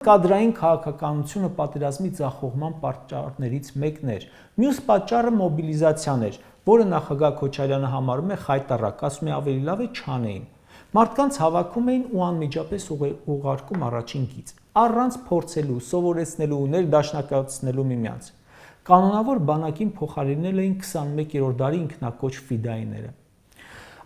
Կադրային քաղաքականությունը պատերազմի ձախողման պատճառներից մեկն էր։ Մյուս պատճառը մոբիլիզացիան էր, որը նախագահ Քոչարյանը համարում է խայտառակ, ասում է ավելի լավ է չանեին։ Մարդկանց հավաքում էին ու անմիջապես ուղարկում առաջին գիծ, առանց փորձելու, սովորեցնելու, ներդաշնակացնելու միմյանց։ Կանոնավոր բանակին փոխարինել էին 21-րդ դարի ինքնակոչ ֆիդայիները։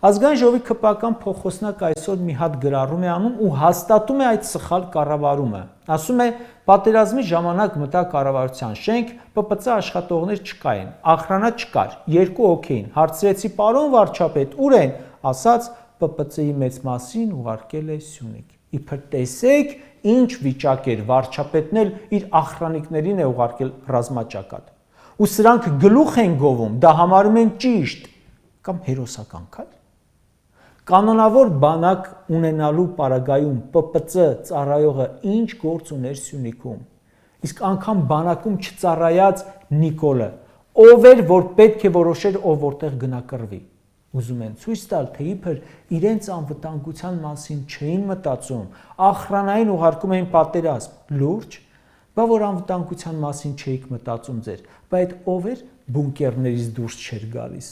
Ազգային ժողովի ԿՊԱ-ական փոխոսնակը այսօր մի հատ գրառում է անում ու հաստատում է այդ սխալ կառավարումը։ Ասում է, պատերազմի ժամանակ մտա կառավարության շենք, ՊՊՑ աշխատողներ չկային, ախրանա չկար, 2 հոգի էին, հարցրեցի պարոն վարչապետ, ուր են, ասաց ՊՊՑ-ի մեծ մասին ուղարկել է Սյունիք։ Իբր տեսեք, ինչ վիճակ էր, վարչապետն էլ իր ախրանիկներին է ուղարկել ռազմաճակատ։ Ու սրանք գլուխ են գովում, դա համարում են ճիշտ կամ հերոսական քայլ։ Կանոնավոր բանակ ունենալու պարագայում ՊՊՑ ծառայողը ինչ գործ ուներ Սյունիքում։ Իսկ անգամ բանակում չծառայած Նիկոլը, ով էր, որ պետք է որոշեր, ով որտեղ գնակռվի։ Ուզում են ցույց տալ, թե իբր իրենց անվտանգության մասին չէին մտածում, ախրանային ուղարկում էին պատերազմ։ Լուրջ, բա որ անվտանգության մասին չէիք մտածում ձեր, բա այդ ով էր բունկերներից դուրս չէր գալիս։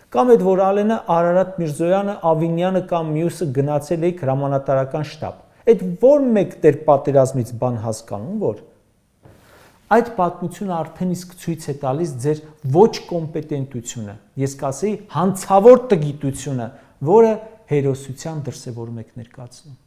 Կամ այդ որ Ալենը, Արարատ Միրզոյանը, Ավինյանը կամ մյուսը գնացել եք հրամանատարական շտաբ։ Այդ որ մեկն էր պատերազմից բան հասկանում, որ այդ պատմությունը արդեն իսկ ցույց է տալիս ձեր ոչ կոմպետենտությունը, ես կասեի հանցավոր տգիտությունը, որը հերոսության դրսևորում եք ներկայացնում։